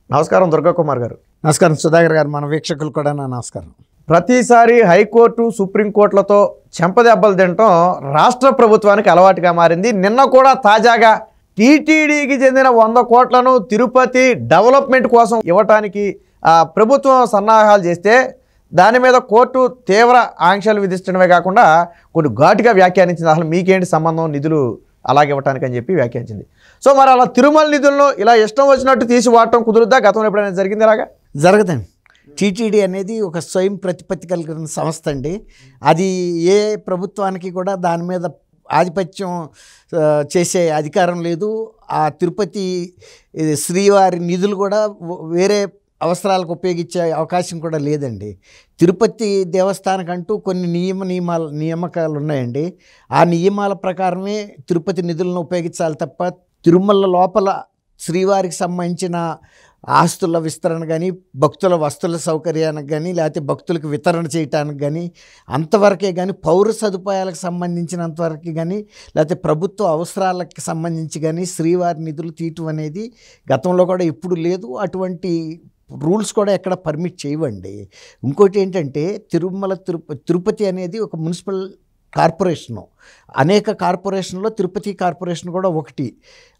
నమస్కారం దుర్గా కుమార్ గారు. నమస్కారం సుధాకర్ గారు, మన వీక్షకులు కూడా నా నమస్కారం. ప్రతిసారి హైకోర్టు సుప్రీంకోర్టులతో చెంపదెబ్బలు తినటం రాష్ట్ర ప్రభుత్వానికి అలవాటుగా మారింది. నిన్న కూడా తాజాగా టీటీడీకి చెందిన 100 కోట్లను తిరుపతి డెవలప్మెంట్ కోసం ఇవ్వటానికి ప్రభుత్వం సన్నాహాలు చేస్తే దాని మీద కోర్టు తీవ్ర ఆంక్షలు విధించడమే కాకుండా కొన్ని ఘాటుగా వ్యాఖ్యానించింది. అసలు మీకేంటి సంబంధం, నిధులు అలాగే ఇవ్వటానికి అని చెప్పి వ్యాఖ్యానించింది. సో మరి అలా తిరుమల నిధులను ఇలా ఇష్టం వచ్చినట్టు తీసి వాడటం కుదురుద్దా? గతంలో ఎప్పుడైనా జరిగింది ఇలాగా? జరగదండి. టీటీడీ అనేది ఒక స్వయం ప్రతిపత్తి కలిగిన సంస్థ అండి. అది ఏ ప్రభుత్వానికి కూడా దాని మీద ఆధిపత్యం చేసే అధికారం లేదు. ఆ తిరుపతి శ్రీవారి నిధులు కూడా వేరే అవసరాలకు ఉపయోగించే అవకాశం కూడా లేదండి. తిరుపతి దేవస్థానకంటూ కొన్ని నియామకాలు ఉన్నాయండి. ఆ నియమాల ప్రకారమే తిరుపతి నిధులను ఉపయోగించాలి తప్ప తిరుమల లోపల శ్రీవారికి సంబంధించిన ఆస్తుల విస్తరణ కానీ, భక్తుల వస్తువుల సౌకర్యానికి కానీ, లేకపోతే భక్తులకు వితరణ చేయటానికి కానీ, అంతవరకే కానీ, పౌర సదుపాయాలకు సంబంధించినంతవరకు కానీ, లేకపోతే ప్రభుత్వ అవసరాలకు సంబంధించి కానీ శ్రీవారి నిధులు తీయటం అనేది గతంలో కూడా ఎప్పుడు లేదు. అటువంటి రూల్స్ కూడా ఎక్కడ పర్మిట్ చేయవండి. ఇంకోటి ఏంటంటే తిరుపతి అనేది ఒక మున్సిపల్ కార్పొరేషను. అనేక కార్పొరేషన్లో తిరుపతి కార్పొరేషన్ కూడా ఒకటి.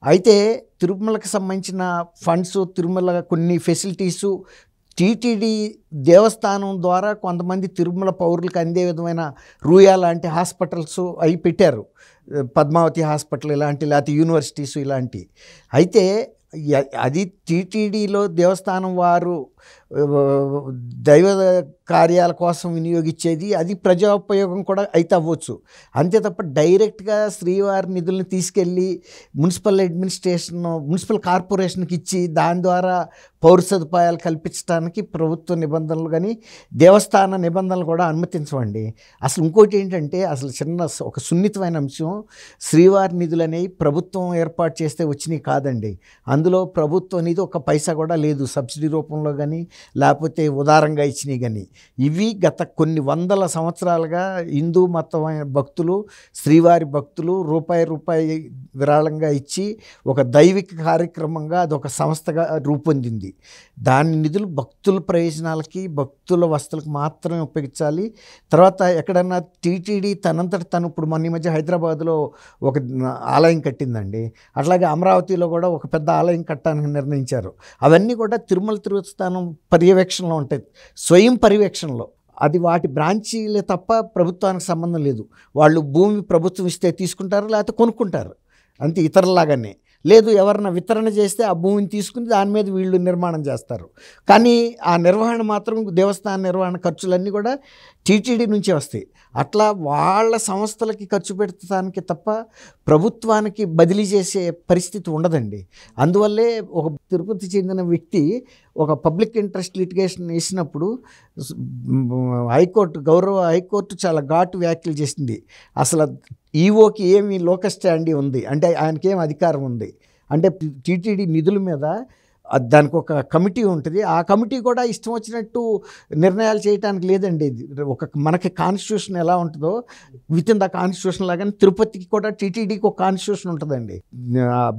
అయితే తిరుమలకు సంబంధించిన ఫండ్స్, తిరుమల కొన్ని ఫెసిలిటీసు టీటీడీ దేవస్థానం ద్వారా కొంతమంది తిరుమల పౌరులకు అందే విధమైన రూయా లాంటి హాస్పిటల్స్ అవి పెట్టారు. పద్మావతి హాస్పిటల్ ఇలాంటి, లేకపోతే యూనివర్సిటీస్ ఇలాంటి. అయితే అది టీటీడీలో దేవస్థానం వారు దైవ కార్యాల కోసం వినియోగించేది. అది ప్రజోపయోగం కూడా అయితే అవ్వచ్చు. అంతే తప్ప డైరెక్ట్గా శ్రీవారి నిధులను తీసుకెళ్ళి మున్సిపల్ కార్పొరేషన్కి ఇచ్చి దాని ద్వారా పౌర సదుపాయాలు కల్పించడానికి ప్రభుత్వ నిబంధనలు కానీ దేవస్థాన నిబంధనలు కూడా అనుమతించవండి. అసలు ఇంకోటి ఏంటంటే, అసలు ఒక సున్నితమైన అంశం, శ్రీవారి నిధులు అనేవి ప్రభుత్వం ఏర్పాటు చేస్తే వచ్చినాయి కాదండి. అందులో ప్రభుత్వం అనేది ఒక పైసా కూడా లేదు. సబ్సిడీ రూపంలో కానీ లేకపోతే ఉదారంగా ఇచ్చినాయి కానీ. ఇవి గత కొన్ని వందల సంవత్సరాలుగా హిందూ మతమైన భక్తులు, శ్రీవారి భక్తులు రూపాయి విరాళంగా ఇచ్చి ఒక దైవిక కార్యక్రమంగా అదొక సంస్థగా రూపొందింది. దాని నిధులు భక్తుల ప్రయోజనాలకి, భక్తుల వస్తువులకు మాత్రమే ఉపయోగించాలి. తర్వాత ఎక్కడన్నా టీటీడీ తనంతట తను ఇప్పుడు మొన్న ఈ మధ్య హైదరాబాద్లో ఒక ఆలయం కట్టిందండి. అట్లాగే అమరావతిలో కూడా ఒక పెద్ద ఆలయం కట్టడానికి నిర్ణయించారు. అవన్నీ కూడా తిరుమల దేవస్థానం పర్యవేక్షణలో ఉంటాయి, స్వయం పర్యవేక్షణలో. అది వాటి బ్రాంచీలే తప్ప ప్రభుత్వానికి సంబంధం లేదు. వాళ్ళు భూమి ప్రభుత్వం ఇస్తే తీసుకుంటారు, లేకపోతే కొనుక్కుంటారు అంతే. ఇతరులాగానే లేదు, ఎవరన్నా వితరణ చేస్తే ఆ భూమిని తీసుకుని దాని మీద వీళ్ళు నిర్మాణం చేస్తారు. కానీ ఆ నిర్వహణ మాత్రం, దేవస్థాన నిర్వహణ ఖర్చులన్నీ కూడా టీటీడీ నుంచే వస్తాయి. అట్లా వాళ్ళ సంస్థలకి ఖర్చు పెట్టడానికి తప్ప ప్రభుత్వానికి బదిలీ చేసే పరిస్థితి ఉండదండి. అందువల్లే ఒక తిరుపతి చెందిన వ్యక్తి ఒక పబ్లిక్ ఇంట్రెస్ట్ లిటిగేషన్ వేసినప్పుడు గౌరవ హైకోర్టు చాలా ఘాటు వ్యాఖ్యలు చేసింది. అసలు ఈవోకి ఏమి లోకల్ స్టాండీ ఉంది అంటే, ఆయనకేం అధికారం ఉంది అంటే, టీటీడీ నిధుల మీద దానికి ఒక కమిటీ ఉంటుంది. ఆ కమిటీ కూడా ఇష్టం వచ్చినట్టు నిర్ణయాలు చేయడానికి లేదండి. మనకి కాన్స్టిట్యూషన్ ఎలా ఉంటుందో విత్ ఇన్ ద కాన్స్టిట్యూషన్ లాగానే తిరుపతికి కూడా టీటీడీకి ఒక కాన్స్టిట్యూషన్ ఉంటుందండి.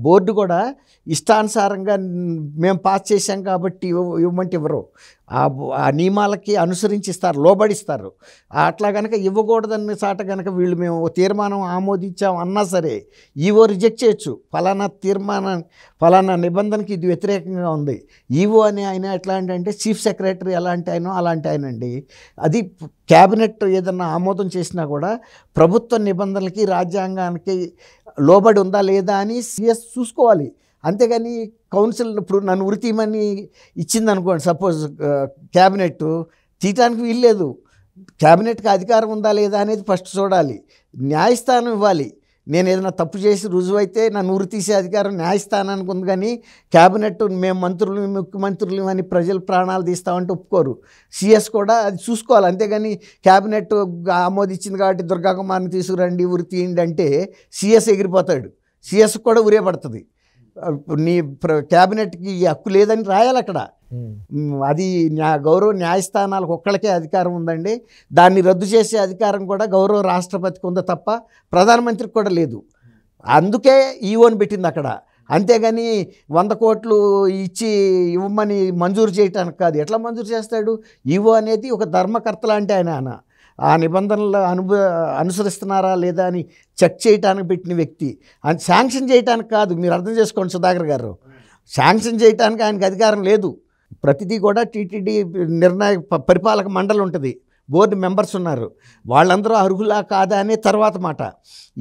బోర్డు కూడా ఇష్టానుసారంగా మేము పాస్ చేశాం కాబట్టి ఇవ్వమంటే ఇవ్వరు. ఆ నియమాలకి అనుసరించి ఇస్తారు, లోబడిస్తారు. అట్లా కనుక ఇవ్వకూడదన్న చాట కనుక వీళ్ళు మేము తీర్మానం ఆమోదించాం అన్నా సరే ఈవో రిజెక్ట్ చేయొచ్చు. ఫలానా నిబంధనకి ఇది వ్యతిరేకంగా ఉంది. ఈవో అని ఆయన ఎట్లా అంటే చీఫ్ సెక్రటరీ ఎలాంటి ఆయన అలాంటి ఆయన అండి. అది క్యాబినెట్ ఏదన్నా ఆమోదం చేసినా కూడా ప్రభుత్వ నిబంధనలకి, రాజ్యాంగానికి లోబడి ఉందా లేదా అని సిఎస్ చూసుకోవాలి. అంతేగాని కౌన్సిల్ ఇప్పుడు నన్ను ఉరి తీయమని ఇచ్చింది అనుకోండి, సపోజ్ క్యాబినెట్ తీయటానికి వీల్లేదు. క్యాబినెట్కి అధికారం ఉందా లేదా అనేది ఫస్ట్ చూడాలి. న్యాయస్థానం ఇవ్వాలి. నేను ఏదైనా తప్పు చేసి రుజువైతే నన్ను ఉరి తీసే అధికారం న్యాయస్థానానికి ఉంది. కానీ క్యాబినెట్ మేము మంత్రులు, ముఖ్యమంత్రులు అని ప్రజలు ప్రాణాలు తీస్తామంటే ఒప్పుకోరు. సిఎస్ కూడా అది చూసుకోవాలి. అంతేగాని క్యాబినెట్ ఆమోదించింది కాబట్టి దుర్గా కుమార్ని తీసుకురండి ఉరి తీయండి అంటే సిఎస్ ఎగిరిపోతాడు. సిఎస్ కూడా ఉరే పడుతుంది. నీ క్యాబినెట్కి ఈ హక్కు లేదని రాయాలి అక్కడ. అది గౌరవ న్యాయస్థానాలకు ఒక్కళ్ళకే అధికారం ఉందండి. దాన్ని రద్దు చేసే అధికారం కూడా గౌరవ రాష్ట్రపతికి ఉందో తప్ప ప్రధానమంత్రికి కూడా లేదు. అందుకే ఈవోని పెట్టింది అక్కడ. అంతేగాని 100 కోట్లు ఇచ్చి ఇవ్వమని మంజూరు చేయటానికి కాదు. ఎట్లా మంజూరు చేస్తాడు? ఈవో అనేది ఒక ధర్మకర్త లాంటి ఆయన ఆ నిబంధనలు అనుసరిస్తున్నారా లేదా అని చెక్ చేయడానికి పెట్టిన వ్యక్తి. అని శాంక్షన్ చేయడానికి కాదు. మీరు అర్థం చేసుకోండి సుధాకర్ గారు, శాంక్షన్ చేయడానికి ఆయనకు అధికారం లేదు. ప్రతిదీ కూడా టీటీడీ పరిపాలక మండలి ఉంటుంది, బోర్డు మెంబర్స్ ఉన్నారు, వాళ్ళందరూ అర్హులా కాదా అనే తర్వాత మాట.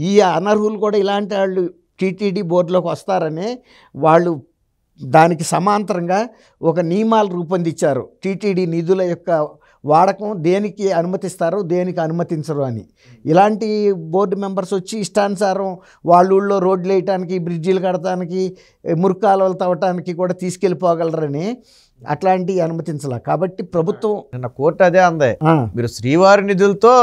ఈ అనర్హులు కూడా ఇలాంటి వాళ్ళు టీటీడీ బోర్డులోకి వస్తారనే వాళ్ళు దానికి సమాంతరంగా ఒక నియమాలు రూపొందించారు. టీటీడీ నిధుల యొక్క వాడకం దేనికి అనుమతిస్తారు, దేనికి అనుమతించరు అని. ఇలాంటి బోర్డు మెంబర్స్ వచ్చి ఇష్టానుసారం వాళ్ళ ఊళ్ళో రోడ్లు వేయటానికి, బ్రిడ్జీలు కడటానికి, మురికాలువలు తవ్వటానికి కూడా తీసుకెళ్ళిపోగలరని అట్లాంటివి అనుమతించాల. కాబట్టి ప్రభుత్వం నిన్న కోర్టు అదే అందే, మీరు శ్రీవారి నిధులతో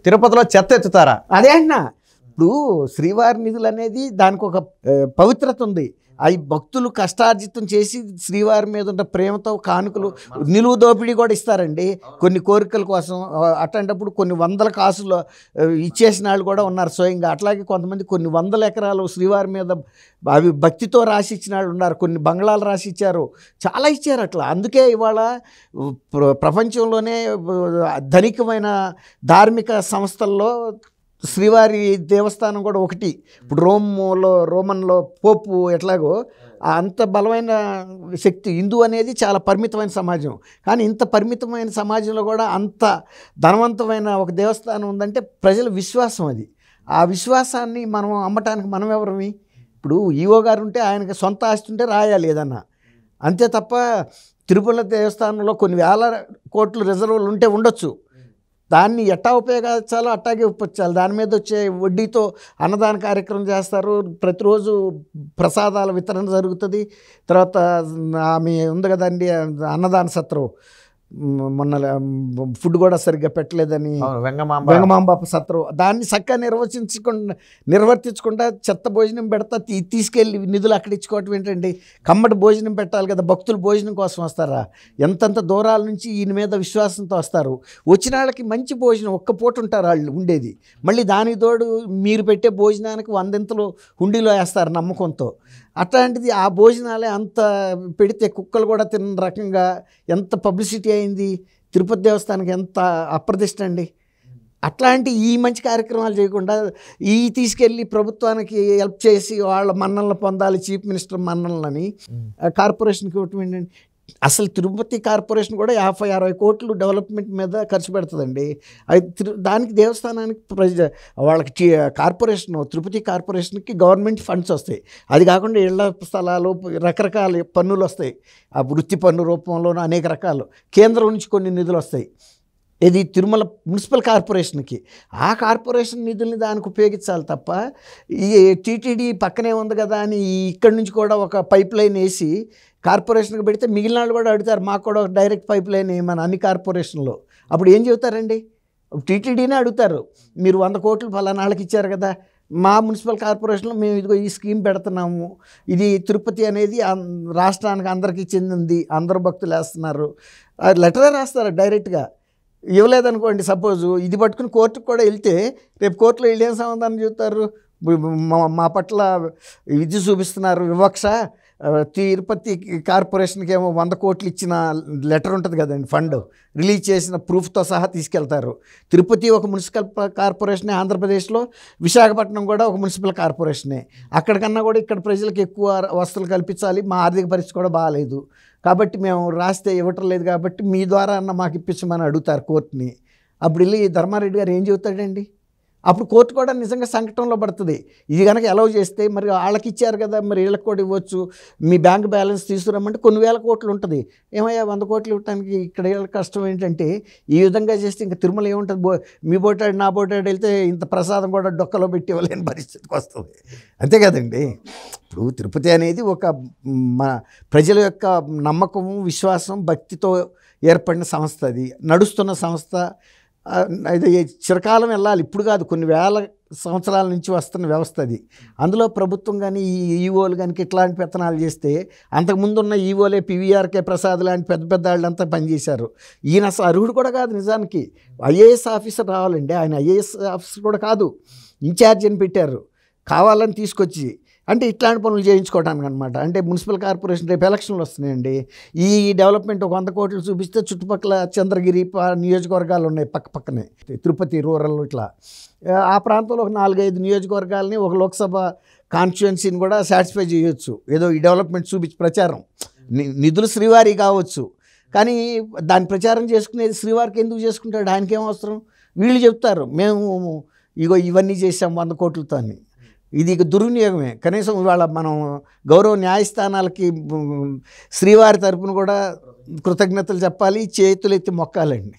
తిరుపతిలో చెత్త ఎత్తుతారా? అదే అన్నా. ఇప్పుడు శ్రీవారి నిధులు అనేది దానికి ఒక పవిత్రత ఉంది. అవి భక్తులు కష్టార్జితం చేసి శ్రీవారి మీద ఉన్న ప్రేమతో కానుకలు, నిలువు దోపిడీ కూడా ఇస్తారండి కొన్ని కోరికల కోసం. అట్లాంటప్పుడు కొన్ని వందల కాసులు ఇచ్చేసిన వాళ్ళు కూడా ఉన్నారు స్వయంగా. అట్లాగే కొంతమంది కొన్ని వందల ఎకరాలు శ్రీవారి మీద అవి భక్తితో రాసి ఇచ్చిన వాళ్ళు ఉన్నారు. కొన్ని బంగ్లాలు రాసి ఇచ్చారు, చాలా ఇచ్చారు అట్లా. అందుకే ఇవాళ ప్రపంచంలోనే ధనికమైన ధార్మిక సంస్థల్లో శ్రీవారి దేవస్థానం కూడా ఒకటి. ఇప్పుడు రోమన్లో పోపు ఎట్లాగో అంత బలమైన శక్తి. హిందూ అనేది చాలా పరిమితమైన సమాజం, కానీ ఇంత పరిమితమైన సమాజంలో కూడా అంత ధనవంతమైన ఒక దేవస్థానం ఉందంటే ప్రజల విశ్వాసం అది. ఆ విశ్వాసాన్ని మనం అమ్మటానికి మనం ఎవరమి? ఇప్పుడు ఈవో గారు ఉంటే ఆయనకి సొంత ఆస్తి ఉంటే రాయాలి ఏదన్నా, అంతే తప్ప తిరుపతి దేవస్థానంలో కొన్ని వేల కోట్లు రిజర్వులు ఉంటే ఉండొచ్చు. దాన్ని ఎట్టా ఉపయోగించాలో అట్టాగే ఉపయోగించాలి. దాని మీద వచ్చే వడ్డీతో అన్నదాన కార్యక్రమం చేస్తారు, ప్రతిరోజు ప్రసాదాల వితరణ జరుగుతుంది. తర్వాత ఆమె ఉంది కదండి అన్నదాన సత్రం, మొన్న ఫుడ్ కూడా సరిగ్గా పెట్టలేదని వెంగమాంబ సత్రం, దాన్ని చక్కగా నిర్వర్తించకుండా చెత్త భోజనం పెడతా తీసుకెళ్ళి నిధులు అక్కడ ఇచ్చుకోవటం ఏంటండి? కమ్మటి భోజనం పెట్టాలి కదా, భక్తులు భోజనం కోసం వస్తారా? ఎంతంత దూరాల నుంచి ఈయన మీద విశ్వాసంతో వస్తారు. వచ్చిన వాళ్ళకి మంచి భోజనం ఒక్క పూట ఉంటారు వాళ్ళు ఉండేది. మళ్ళీ దానికి తోడు మీరు పెట్టే భోజనానికి 100 హుండీలో వేస్తారు నమ్మకంతో. అట్లాంటిది ఆ భోజనాలే అంత పెడితే కుక్కలు కూడా తిన్న రకంగా ఎంత పబ్లిసిటీ అయింది, తిరుపతి దేవస్థానానికి ఎంత అప్రతిష్ట అండి. అట్లాంటి ఈ మంచి కార్యక్రమాలు చేయకుండా ఈ తీసుకెళ్ళి ప్రభుత్వానికి హెల్ప్ చేసి వాళ్ళ మన్నలను పొందాలి, చీఫ్ మినిస్టర్ మన్నలని కార్పొరేషన్కి ఇవ్వటం ఏంటండి? అసలు తిరుపతి కార్పొరేషన్ కూడా 50-60 కోట్లు డెవలప్మెంట్ మీద ఖర్చు పెడుతుందండి. అది దానికి దేవస్థానానికి వాళ్ళకి తిరుపతి కార్పొరేషన్కి గవర్నమెంట్ ఫండ్స్ వస్తాయి. అది కాకుండా ఇళ్ల స్థలాలు రకరకాల పన్నులు వస్తాయి, ఆ వృత్తి పన్ను రూపంలోనూ అనేక రకాలు. కేంద్రం నుంచి కొన్ని నిధులు వస్తాయి. ఇది తిరుమల మున్సిపల్ కార్పొరేషన్కి. ఆ కార్పొరేషన్ నిధుల్ని దానికి ఉపయోగించాలి తప్ప ఈ టీటీడీ పక్కనే ఉంది కదా అని ఇక్కడి నుంచి కూడా ఒక పైప్ లైన్ వేసి కార్పొరేషన్కి పెడితే మిగిలిన వాళ్ళు కూడా అడుగుతారు, మాకు కూడా డైరెక్ట్ పైప్ లైన్ వేయమని అన్ని కార్పొరేషన్లో. అప్పుడు ఏం చెబుతారండి? టీటీడీనే అడుగుతారు, మీరు 100 కోట్లు ఫలానా వాళ్ళకి ఇచ్చారు కదా, మా మున్సిపల్ కార్పొరేషన్లో మేము ఇదిగో ఈ స్కీమ్ పెడుతున్నాము, ఇది తిరుపతి అనేది రాష్ట్రానికి అందరికీ చెందింది, అందరు భక్తులు వేస్తున్నారు, లెటరే రాస్తారు డైరెక్ట్గా. ఇవ్వలేదనుకోండి సపోజు, ఇది పట్టుకుని కోర్టుకు కూడా వెళ్తే రేపు కోర్టులో వెళ్ళి ఏం సమాధానం చెబుతారు? మా పట్ల ఇది చూపిస్తున్నారు వివక్ష, తిరుపతి కార్పొరేషన్కి ఏమో 100 కోట్లు ఇచ్చిన లెటర్ ఉంటుంది కదండి, ఫండ్ రిలీజ్ చేసిన ప్రూఫ్తో సహా తీసుకెళ్తారు. తిరుపతి ఒక మున్సిపల్ కార్పొరేషనే ఆంధ్రప్రదేశ్లో, విశాఖపట్నం కూడా ఒక మున్సిపల్ కార్పొరేషనే. అక్కడికన్నా కూడా ఇక్కడ ప్రజలకు ఎక్కువ వసతులు కల్పించాలి, మా ఆర్థిక పరిస్థితి కూడా బాగాలేదు కాబట్టి మేము రాస్తే ఇవ్వటం లేదు కాబట్టి మీ ద్వారా అన్న మాకు ఇప్పించమని అడుగుతారు కోర్టుని. అప్పుడు వెళ్ళి ధర్మారెడ్డి గారు ఏం చెబుతాడండి? అప్పుడు కోర్టు కూడా నిజంగా సంకటంలో పడుతుంది. ఇది కనుక అలౌ చేస్తే మరి వాళ్ళకి ఇచ్చారు కదా, మరి వీళ్ళకి కూడా ఇవ్వచ్చు, మీ బ్యాంక్ బ్యాలెన్స్ తీసుకురమ్మంటే కొన్ని వేల కోట్లు ఉంటుంది. ఏమయ్యా 100 కోట్లు ఇవ్వడానికి ఇక్కడ కష్టం ఏంటంటే, ఈ విధంగా చేస్తే ఇంకా తిరుమల ఏముంటుంది? మీ బోటాడు నా బోటాడు వెళ్తే ఇంత ప్రసాదం కూడా డొక్కలో పెట్టి ఇవ్వలేని పరిస్థితికి వస్తుంది. అంతే కదండి. ఇప్పుడు తిరుపతి అనేది ఒక ప్రజల యొక్క నమ్మకము, విశ్వాసం, భక్తితో ఏర్పడిన సంస్థ, అది నడుస్తున్న సంస్థ. ఇది చిరకాలం వెళ్ళాలి, ఇప్పుడు కాదు, కొన్ని వేల సంవత్సరాల నుంచి వస్తున్న వ్యవస్థ అది. అందులో ప్రభుత్వం కానీ ఈ ఈవోలు కనుక ఇట్లాంటి పెత్తనాలు చేస్తే, అంతకుముందున్న ఈవోలే పివిఆర్కే ప్రసాద్ లాంటి పెద్ద పెద్ద వాళ్ళంతా పనిచేశారు. ఈయన అసలు అర్హుడు కూడా కాదు నిజానికి, ఐఏఎస్ ఆఫీసర్ రావాలండి. ఆయన ఐఏఎస్ ఆఫీసర్ కూడా కాదు, ఇన్ఛార్జ్ అని పెట్టారు కావాలని తీసుకొచ్చి. అంటే ఇట్లాంటి పనులు చేయించుకోవడానికి అనమాట. అంటే మున్సిపల్ కార్పొరేషన్ రేపు ఎలక్షన్లు వస్తున్నాయండి. ఈ డెవలప్మెంట్ ఒక 100 కోట్లు చూపిస్తే చుట్టుపక్కల చంద్రగిరి నియోజకవర్గాలు ఉన్నాయి పక్కనే, తిరుపతి రూరల్ ఇట్లా ఆ ప్రాంతంలో ఒక 4-5 నియోజకవర్గాలని, ఒక లోక్సభ కాన్స్టిట్యుయెన్సీని కూడా సాటిస్ఫై చేయొచ్చు. ఏదో ఈ డెవలప్మెంట్ చూపించి ప్రచారం, నిధులు శ్రీవారి కావచ్చు, కానీ దాని ప్రచారం చేసుకునేది శ్రీవారికి ఎందుకు చేసుకుంటాడు? ఆయనకి ఏం అవసరం? వీళ్ళు చెప్తారు మేము ఇగో ఇవన్నీ చేసాం 100 కోట్లతో అని. ఇది దుర్వినియోగమే. కనీసం ఇవాళ మనం గౌరవ న్యాయస్థానాలకి శ్రీవారి తరపున కూడా కృతజ్ఞతలు చెప్పాలి, చేతులు ఎత్తి మొక్కాలండి.